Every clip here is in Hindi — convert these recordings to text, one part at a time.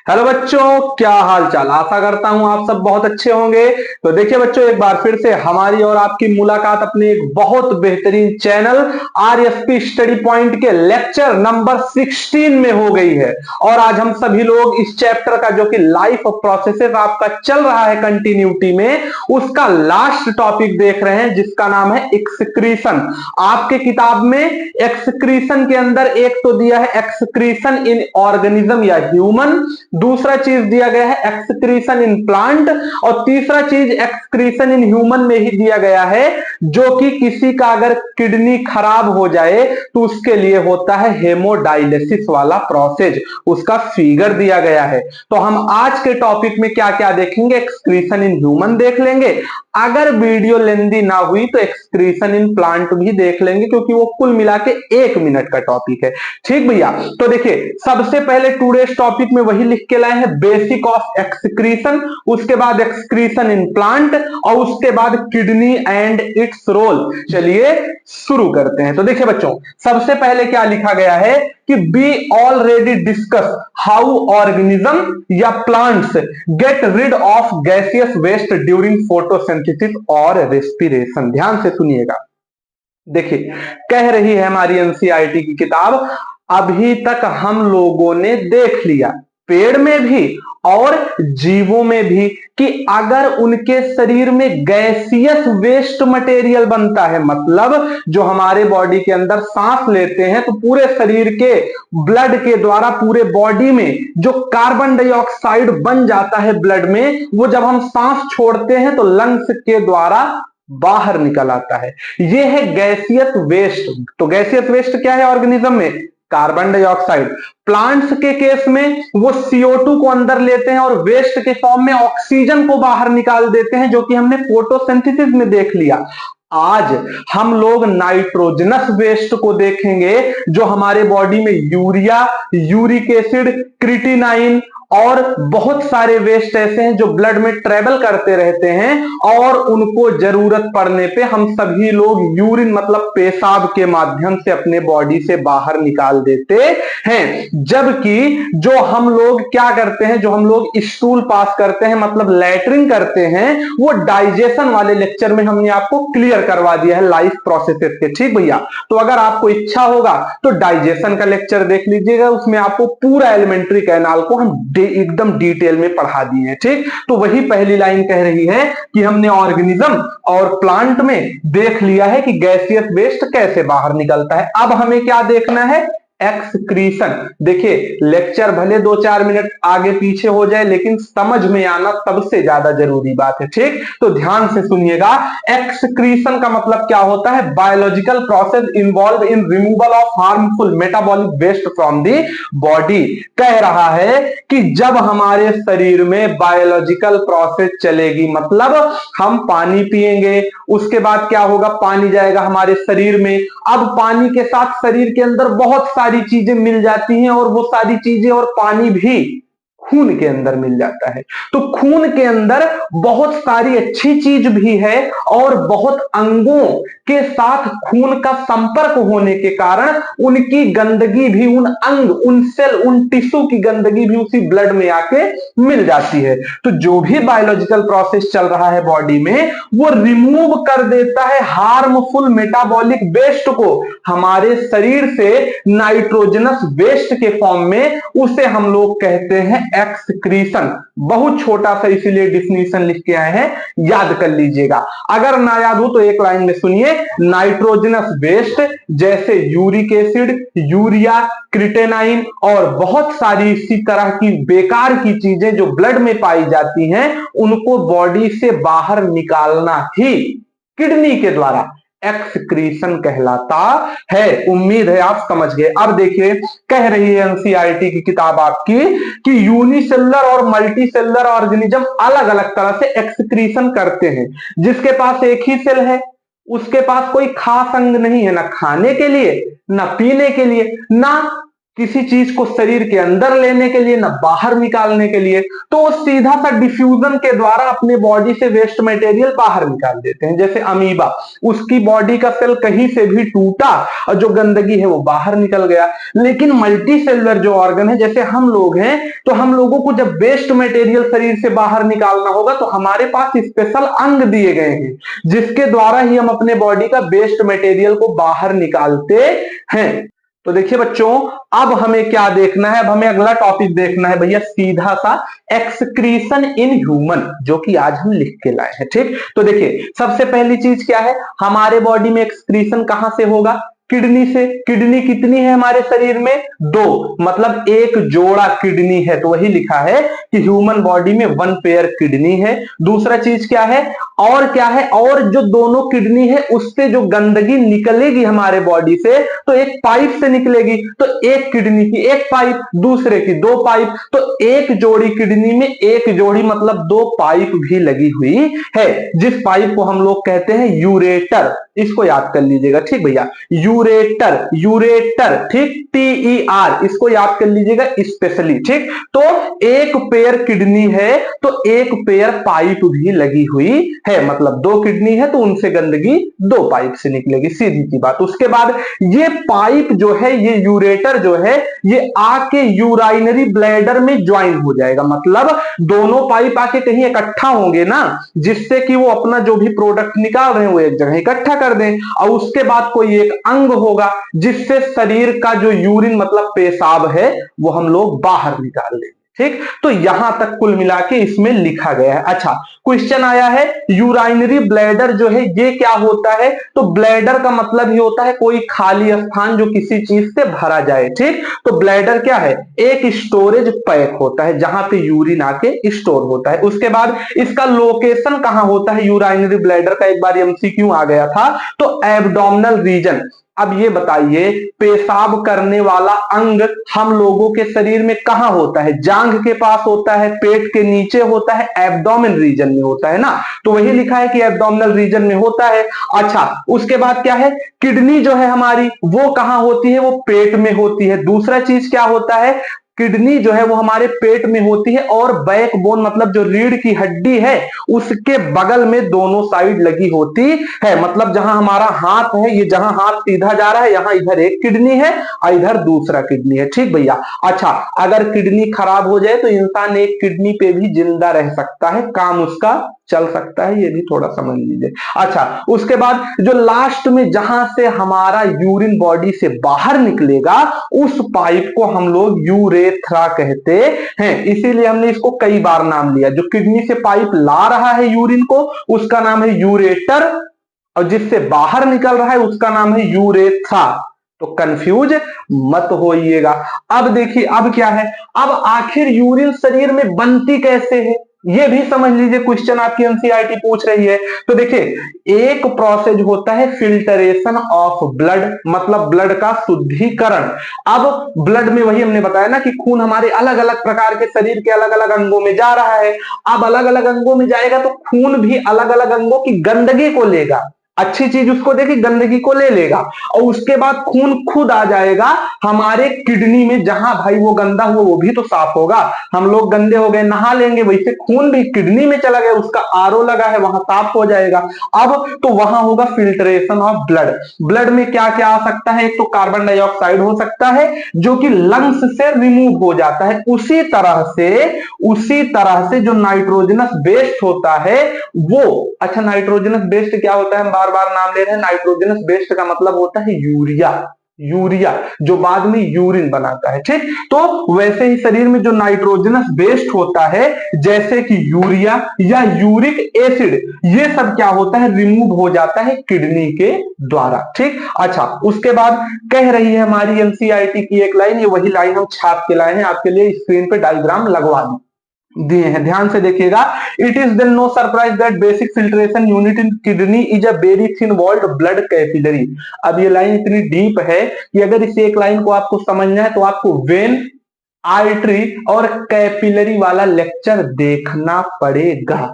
हेलो बच्चों, क्या हाल चाल। आशा करता हूं आप सब बहुत अच्छे होंगे। तो देखिए बच्चों, एक बार फिर से हमारी और आपकी मुलाकात अपने एक बहुत बेहतरीन चैनल आरएसपी स्टडी पॉइंट के लेक्चर नंबर 16 में हो गई है। और आज हम सभी लोग इस चैप्टर का जो कि लाइफ प्रोसेसेस आपका चल रहा है कंटिन्यूटी में, उसका लास्ट टॉपिक देख रहे हैं जिसका नाम है एक्सक्रीशन। आपके किताब में एक्सक्रीशन के अंदर एक तो दिया है एक्सक्रीशन इन ऑर्गेनिज्म या ह्यूमन, दूसरा चीज दिया गया है एक्सक्रीशन इन प्लांट, और तीसरा चीज एक्सक्रीशन इन ह्यूमन में ही दिया गया है जो कि किसी का अगर किडनी खराब हो जाए तो उसके लिए होता है हेमोडायलिसिस वाला प्रोसेस, उसका फिगर दिया गया है। तो हम आज के टॉपिक में क्या क्या देखेंगे, एक्सक्रीशन इन ह्यूमन देख लेंगे, अगर वीडियो लेंदी ना हुई तो एक्सक्रीशन इन प्लांट भी देख लेंगे क्योंकि वो कुल मिला के 1 मिनट का टॉपिक है। ठीक भैया, तो देखिए सबसे पहले टुडेस टॉपिक में वही लिख के लाए हैं, बेसिक ऑफ एक्सक्रीशन, उसके बाद एक्सक्रीशन इन प्लांट, और उसके बाद किडनी एंड इट्स रोल। चलिए शुरू करते हैं। तो देखिए बच्चों, सबसे पहले क्या लिखा गया है कि we already discuss how organism या plants get rid of gaseous waste during photosynthesis और रेस्पिरेशन। ध्यान से सुनिएगा। देखिए, कह रही है हमारी एनसीईआरटी की किताब, अभी तक हम लोगों ने देख लिया पेड़ में भी और जीवों में भी कि अगर उनके शरीर में गैसियस वेस्ट मटेरियल बनता है, मतलब जो हमारे बॉडी के अंदर सांस लेते हैं तो पूरे शरीर के ब्लड के द्वारा पूरे बॉडी में जो कार्बन डाइऑक्साइड बन जाता है ब्लड में, वो जब हम सांस छोड़ते हैं तो लंग्स के द्वारा बाहर निकल आता है। ये है गैसियस वेस्ट। तो गैसियस वेस्ट क्या है ऑर्गेनिज्म में? Carbon dioxide. प्लांट्स के केस में वो CO2 को अंदर लेते हैं और वेस्ट के फॉर्म में ऑक्सीजन को बाहर निकाल देते हैं, जो कि हमने फोटोसिंथेसिस में देख लिया। आज हम लोग नाइट्रोजनस वेस्ट को देखेंगे, जो हमारे बॉडी में यूरिया, यूरिक एसिड, क्रिटिनाइन और बहुत सारे वेस्ट ऐसे हैं जो ब्लड में ट्रेवल करते रहते हैं और उनको जरूरत पड़ने पे हम सभी लोग यूरिन मतलब पेशाब के माध्यम से अपने बॉडी से बाहर निकाल देते हैं। जबकि जो हम लोग क्या करते हैं, जो हम लोग स्टूल पास करते हैं मतलब लैट्रिन करते हैं, वो डाइजेशन वाले लेक्चर में हमने आपको क्लियर करवा दिया है लाइफ प्रोसेसेस के। ठीक भैया, तो अगर आपको इच्छा होगा तो डाइजेशन का लेक्चर देख लीजिएगा, उसमें आपको पूरा एलिमेंट्री कैनाल को हम एकदम डिटेल में पढ़ा दिए हैं। ठीक, तो वही पहली लाइन कह रही है कि हमने ऑर्गेनिज्म और प्लांट में देख लिया है कि गैसियस वेस्ट कैसे बाहर निकलता है। अब हमें क्या देखना है? एक्सक्रीशन। देखिए, लेक्चर भले 2-4 मिनट आगे पीछे हो जाए लेकिन समझ में आना सबसे ज्यादा जरूरी बात है। ठीक, तो ध्यान से सुनिएगा। एक्सक्रीशन का मतलब क्या होता है? Biological process involve in removal of harmful metabolic waste from the body. कह रहा है कि जब हमारे शरीर में बायोलॉजिकल प्रोसेस चलेगी, मतलब हम पानी पिएंगे, उसके बाद क्या होगा? पानी जाएगा हमारे शरीर में। अब पानी के साथ शरीर के अंदर बहुत सारी चीजें मिल जाती हैं और वो सारी चीजें और पानी भी खून के अंदर मिल जाता है। तो खून के अंदर बहुत सारी अच्छी चीज भी है और बहुत अंगों के साथ खून का संपर्क होने के कारण उनकी गंदगी भी, उन अंग, उन सेल, उन टिश्यू की गंदगी भी उसी ब्लड में आके मिल जाती है। तो जो भी बायोलॉजिकल प्रोसेस चल रहा है बॉडी में, वो रिमूव कर देता है हार्मफुल मेटाबॉलिक वेस्ट को हमारे शरीर से नाइट्रोजनस वेस्ट के फॉर्म में। उसे हम लोग कहते हैं एक्सक्रीशन। बहुत छोटा सा इसीलिए डिफिनीशन लिख के आए हैं, याद कर लीजिएगा। अगर ना याद हो तो एक लाइन में सुनिए। नाइट्रोजनस वेस्ट जैसे यूरिक एसिड, यूरिया, क्रिटेनाइन और बहुत सारी इसी तरह की बेकार की चीजें जो ब्लड में पाई जाती हैं, उनको बॉडी से बाहर निकालना ही किडनी के द्वारा एक्सक्रीशन कहलाता है। उम्मीद है आप समझ गए। अब देखिए, कह रही है एनसीईआरटी की किताब आपकी कि यूनिसेलुलर और मल्टीसेलुलर ऑर्गेनिज्म अलग अलग तरह से एक्सक्रीशन करते हैं। जिसके पास एक ही सेल है उसके पास कोई खास अंग नहीं है, ना खाने के लिए, ना पीने के लिए, ना किसी चीज को शरीर के अंदर लेने के लिए, ना बाहर निकालने के लिए, तो वो सीधा सा डिफ्यूजन के द्वारा अपने बॉडी से वेस्ट मटेरियल बाहर निकाल देते हैं। जैसे अमीबा, उसकी बॉडी का सेल कहीं से भी टूटा और जो गंदगी है वो बाहर निकल गया। लेकिन मल्टी सेलुलर जो ऑर्गन है, जैसे हम लोग हैं, तो हम लोगों को जब वेस्ट मटेरियल शरीर से बाहर निकालना होगा तो हमारे पास स्पेशल अंग दिए गए हैं जिसके द्वारा ही हम अपने बॉडी का वेस्ट मटेरियल को बाहर निकालते हैं। तो देखिए बच्चों, अब हमें क्या देखना है, अब हमें अगला टॉपिक देखना है भैया, सीधा सा एक्सक्रीशन इन ह्यूमन, जो कि आज हम लिख के लाए हैं। ठीक, तो देखिए सबसे पहली चीज क्या है, हमारे बॉडी में एक्सक्रीशन कहां से होगा, किडनी से। किडनी कितनी है हमारे शरीर में, 2, मतलब एक जोड़ा किडनी है, तो वही लिखा है कि ह्यूमन बॉडी में 1 पेयर किडनी है। दूसरा चीज क्या है, और क्या है, और जो दोनों किडनी है उससे जो गंदगी निकलेगी हमारे बॉडी से, तो एक पाइप से निकलेगी, तो एक किडनी की एक पाइप, दूसरे की 2 पाइप, तो एक जोड़ी किडनी में एक जोड़ी मतलब 2 पाइप भी लगी हुई है, जिस पाइप को हम लोग कहते हैं यूरेटर। इसको याद कर लीजिएगा, ठीक भैया, यूरेटर, यूरेटर, ठीक, TER, इसको याद कर लीजिएगा स्पेशली। ठीक, तो एक पेयर किडनी है तो एक पेयर पाइप भी लगी हुई है, मतलब 2 किडनी है तो उनसे गंदगी 2 पाइप से निकलेगी, सीधी सी बात। उसके बाद ये पाइप जो है, ये यूरेटर जो है, ये आके यूराइनरी ब्लैडर में ज्वाइन हो जाएगा, मतलब दोनों पाइप आके कहीं इकट्ठा होंगे ना, जिससे कि वो अपना जो भी प्रोडक्ट निकाल रहे हैं वो एक जगह इकट्ठा कर दें, और उसके बाद कोई एक अंग होगा जिससे शरीर का जो यूरिन मतलब पेशाब है वो हम लोग बाहर निकाल दें। ठीक, तो यहां तक कुल मिला के इसमें लिखा गया है। अच्छा, क्वेश्चन आया है यूराइनरी ब्लैडर जो है ये क्या होता है, तो ब्लैडर का मतलब ही होता है कोई खाली स्थान जो किसी चीज से भरा जाए। ठीक, तो ब्लैडर क्या है, एक स्टोरेज पैक होता है जहां पे यूरिन आके स्टोर होता है। उसके बाद इसका लोकेशन कहां होता है, यूराइनरी ब्लैडर का एक बार एमसीक्यू आ गया था, तो एब्डोमिनल रीजन। अब ये बताइए, पेशाब करने वाला अंग हम लोगों के शरीर में कहां होता है, जांघ के पास होता है, पेट के नीचे होता है, एब्डोमेन रीजन में होता है ना, तो वही लिखा है कि एब्डोमिनल रीजन में होता है। अच्छा, उसके बाद क्या है, किडनी जो है हमारी वो कहां होती है, वो पेट में होती है। दूसरा चीज क्या होता है, किडनी जो है वो हमारे पेट में होती है, और बैकबोन मतलब जो रीढ़ की हड्डी है उसके बगल में दोनों साइड लगी होती है, मतलब जहां हमारा हाथ है, ये जहां हाथ सीधा जा रहा है यहां इधर एक किडनी है और इधर दूसरा किडनी है। ठीक भैया, अच्छा, अगर किडनी खराब हो जाए तो इंसान एक किडनी पे भी जिंदा रह सकता है, काम उसका चल सकता है, ये भी थोड़ा समझ लीजिए। अच्छा, उसके बाद जो लास्ट में जहां से हमारा यूरिन बॉडी से बाहर निकलेगा उस पाइप को हम लोग यूरेथ्रा कहते हैं, इसीलिए हमने इसको कई बार नाम लिया। जो किडनी से पाइप ला रहा है यूरिन को उसका नाम है यूरेटर, और जिससे बाहर निकल रहा है उसका नाम है यूरेथ्रा, तो कंफ्यूज मत होइएगा। अब देखिए, अब क्या है, अब आखिर यूरिन शरीर में बनती कैसे है ये भी समझ लीजिए, क्वेश्चन आपकी एनसीईआरटी पूछ रही है। तो देखिए, एक प्रोसेस होता है फिल्टरेशन ऑफ ब्लड, मतलब ब्लड का शुद्धिकरण। अब ब्लड में वही हमने बताया ना कि खून हमारे अलग अलग प्रकार के शरीर के अलग अलग अंगों में जा रहा है। अब अलग अलग अंगों में जाएगा तो खून भी अलग अलग अंगों की गंदगी को लेगा, अच्छी चीज उसको देखी गंदगी को ले लेगा, और उसके बाद खून खुद आ जाएगा हमारे किडनी में, जहां भाई वो गंदा हुआ वो भी तो साफ होगा। हम लोग गंदे हो गए नहा लेंगे, वैसे खून भी किडनी में चला गया, उसका आरओ लगा है वहां साफ हो जाएगा। अब तो वहां होगा फिल्ट्रेशन ऑफ ब्लड। ब्लड में क्या क्या आ सकता है, एक तो कार्बन डाइऑक्साइड हो सकता है जो कि लंग्स से रिमूव हो जाता है, उसी तरह से जो नाइट्रोजनस बेस्ड होता है वो, अच्छा नाइट्रोजनस बेस्ड क्या होता है, हम बार बार नाम ले रहे हैं, नाइट्रोजनस बेस्ड का मतलब होता है यूरिया, यूरिया जो बाद में यूरिन बनाता है। ठीक, तो वैसे ही शरीर में जो नाइट्रोजनस बेस्ड होता है जैसे कि यूरिया या यूरिक एसिड, ये सब क्या होता है, रिमूव हो जाता है किडनी के द्वारा। ठीक, अच्छा, उसके बाद कह रही है हमारी एनसीईआरटी की एक लाइन, ये वही लाइन हम छाप के लाए हैं आपके लिए, स्क्रीन पे डायग्राम लगवा दिए हैं, ध्यान से देखिएगा। It is then no surprise that basic filtration unit in kidney is a very thin walled blood capillary. अब ये लाइन इतनी डीप है कि अगर इस एक लाइन को आपको समझना है तो आपको वेन, आर्टरी और कैपिलरी वाला लेक्चर देखना पड़ेगा।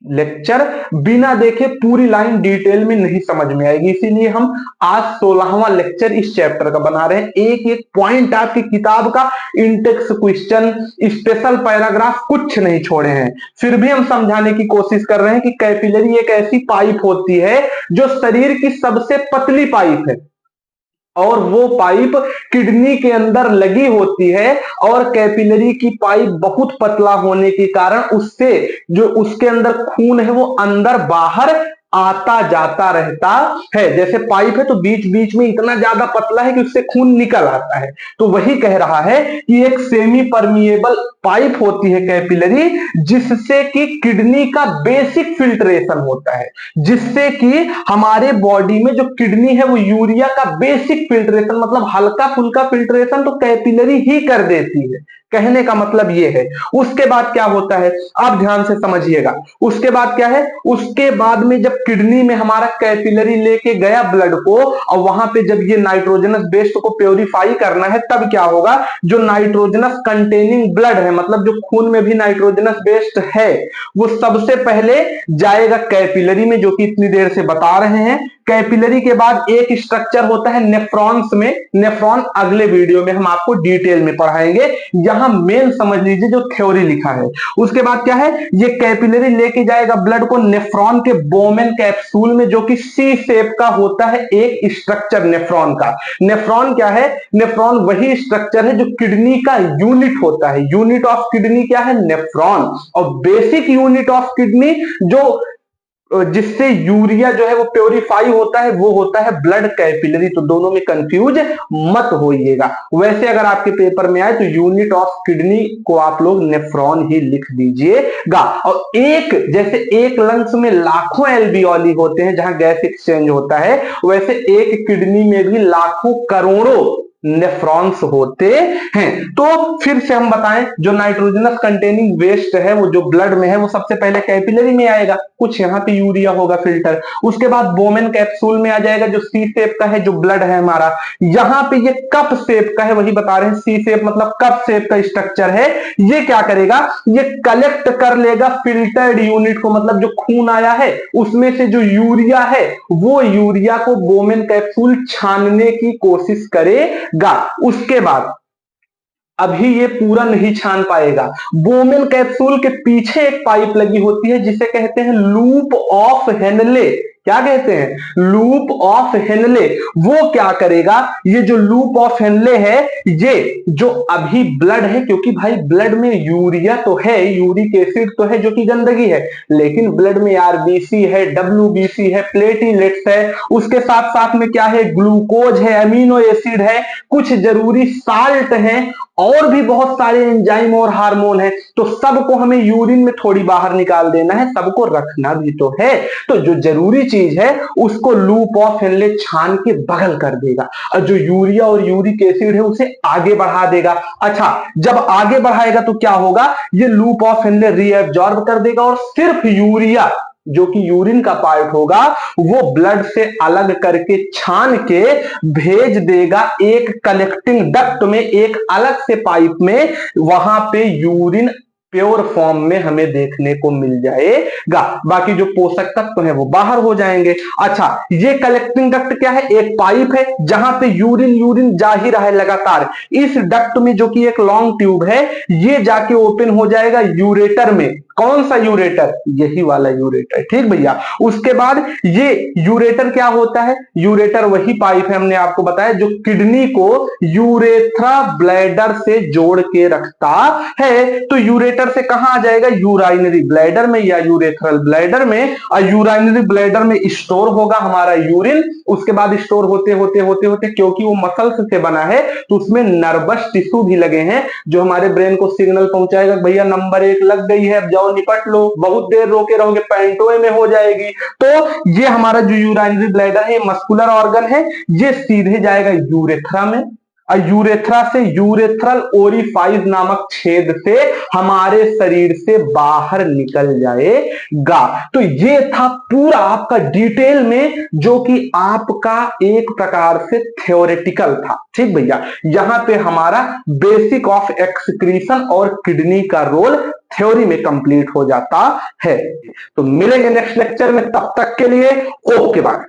लेक्चर बिना देखे पूरी लाइन डिटेल में नहीं समझ में आएगी, इसीलिए हम आज 16वां लेक्चर इस चैप्टर का बना रहे हैं। एक एक पॉइंट आपकी किताब का, इंडेक्स क्वेश्चन, स्पेशल पैराग्राफ कुछ नहीं छोड़े हैं। फिर भी हम समझाने की कोशिश कर रहे हैं कि कैपिलरी एक ऐसी पाइप होती है जो शरीर की सबसे पतली पाइप है और वो पाइप किडनी के अंदर लगी होती है, और कैपिलरी की पाइप बहुत पतला होने के कारण उससे जो उसके अंदर खून है वो अंदर बाहर आता जाता रहता है। जैसे पाइप है तो बीच बीच में इतना ज्यादा पतला है कि उससे खून निकल आता है। तो वही कह रहा है कि एक सेमी परमिएबल पाइप होती है कैपिलरी, जिससे कि किडनी का बेसिक फिल्ट्रेशन होता है, जिससे कि हमारे बॉडी में जो किडनी है वो यूरिया का बेसिक फिल्ट्रेशन, मतलब हल्का फुल्का फिल्ट्रेशन तो कैपिलरी ही कर देती है। कहने का मतलब ये है। उसके बाद क्या होता है, आप ध्यान से समझिएगा। उसके बाद क्या है, उसके बाद में जब किडनी में हमारा कैपिलरी लेके गया ब्लड को, और वहां पे जब ये नाइट्रोजनस बेस्ड को प्योरीफाई करना है, तब क्या होगा, जो नाइट्रोजनस कंटेनिंग ब्लड है, मतलब जो खून में भी नाइट्रोजनस बेस्ड है, वो सबसे पहले जाएगा कैपिलरी में, जो कि इतनी देर से बता रहे हैं। कैपिलरी के बाद एक स्ट्रक्चर होता है नेफ्रॉन्स में। नेफ्रॉन अगले वीडियो में हम आपको डिटेल में पढ़ाएंगे, यहां मेन समझ लीजिए जो थ्योरी लिखा है। उसके बाद क्या है, ये कैपिलरी लेके जाएगा ब्लड को नेफ्रॉन के बोमेन कैप्सूल में, जो कि सी शेप का होता है एक स्ट्रक्चर नेफ्रॉन का। नेफ्रॉन क्या है, नेफ्रॉन वही स्ट्रक्चर है जो किडनी का यूनिट होता है। यूनिट ऑफ किडनी क्या है, नेफ्रॉन। और बेसिक यूनिट ऑफ किडनी जो जिससे यूरिया जो है वो प्योरीफाई होता है, वो होता है ब्लड कैपिलरी। तो दोनों में कंफ्यूज मत होइएगा। वैसे अगर आपके पेपर में आए तो यूनिट ऑफ किडनी को आप लोग नेफ्रॉन ही लिख दीजिएगा। और एक जैसे एक लंग्स में लाखों एल्वियोली होते हैं जहां गैस एक्सचेंज होता है, वैसे एक किडनी में भी लाखों करोड़ों नेफ्रॉन्स होते हैं। तो फिर से हम बताएं, जो नाइट्रोजनस कंटेनिंग वेस्ट है वो जो ब्लड में है वो सबसे पहले कैपिलरी में आएगा, कुछ यहाँ पे यूरिया होगा फिल्टर। उसके बाद बोमेन कैप्सूल में आ जाएगा जो सी शेप का है, जो ब्लड है हमारा। यहाँ पे ये कप शेप का है, वही बता रहे हैं, सी शेप मतलब कप शेप का स्ट्रक्चर है। ये क्या करेगा, ये कलेक्ट कर लेगा फिल्टर्ड यूनिट को, मतलब जो खून आया है उसमें से जो यूरिया है, वो यूरिया को बोमेन कैप्सूल छानने की कोशिश करेगा। उसके बाद अभी ये पूरा नहीं छान पाएगा। बोमेन कैप्सूल के पीछे एक पाइप लगी होती है जिसे कहते हैं लूप ऑफ हेनले। क्या कहते हैं, लूप ऑफ हेनले। वो क्या करेगा, ये जो लूप ऑफ हेनले है, ये जो अभी ब्लड है, क्योंकि भाई ब्लड में यूरिया तो है, यूरिक एसिड तो है जो कि गंदगी है, लेकिन ब्लड में आरबीसी है, डब्ल्यूबीसी है, प्लेटलेट्स है, उसके साथ साथ में क्या है, ग्लूकोज है, अमीनो एसिड है, कुछ जरूरी साल्ट है, और भी बहुत सारे एंजाइम और हार्मोन है। तो सबको हमें यूरिन में थोड़ी बाहर निकाल देना है, सबको रखना भी तो है। तो जो जरूरी चीज है उसको लूप ऑफ हेनले छान के बगल कर देगा, और जो यूरिया और यूरिक एसिड है उसे आगे बढ़ा देगा। अच्छा, जब आगे बढ़ाएगा तो क्या होगा, ये लूप ऑफ हेनले रीएब्जॉर्ब कर देगा, और सिर्फ यूरिया जो कि यूरिन का पार्ट होगा वो ब्लड से अलग करके छान के भेज देगा एक कलेक्टिंग डक्ट में, एक अलग से पाइप में। वहां पे यूरिन प्योर फॉर्म में हमें देखने को मिल जाएगा, बाकी जो पोषक तत्व है वो बाहर हो जाएंगे। अच्छा, ये कलेक्टिंग डक्ट क्या है, एक पाइप है जहां पे यूरिन जा ही रहा है लगातार। इस डक्ट में जो कि एक लॉन्ग ट्यूब है, ये जाके ओपन हो जाएगा यूरेटर में। कौन सा यूरेटर, यही वाला यूरेटर, ठीक भैया। उसके बाद ये यूरेटर क्या होता है, यूरेटर वही पाइप है, हमने आपको बताया, जो किडनी को यूरेथ्रा ब्लैडर से जोड़ के रखता है। तो यूरेटर से कहां आ जाएगा, यूराइनरी ब्लैडर में या यूरेथ्रल ब्लैडर में, और यूराइनरी ब्लैडर में स्टोर होगा हमारा यूरिन। उसके बाद स्टोर होते होते होते होते, क्योंकि वो मसल्स से बना है तो उसमें नर्वस टिश्यू भी लगे हैं जो हमारे ब्रेन को सिग्नल पहुंचाएगा, भैया नंबर 1 लग गई है, अब जाओ निपट लो, बहुत देर रोके रहोगे पैंटोए में हो जाएगी। तो ये हमारा जो यूराइनरी ब्लैडर है, मस्कुलर ऑर्गन है, ये सीधे जाएगा यूरेथ्रा में। यूरेथ्रा से यूरेथ्रल ओरिफाइस नामक छेद से हमारे शरीर से बाहर निकल जाएगा। तो ये था पूरा आपका डिटेल में, जो कि आपका एक प्रकार से थ्योरेटिकल था। ठीक भैया, यहां पे हमारा बेसिक ऑफ एक्सक्रीशन और किडनी का रोल थ्योरी में कंप्लीट हो जाता है। तो मिलेंगे नेक्स्ट लेक्चर में, तब तक के लिए ओके बाय।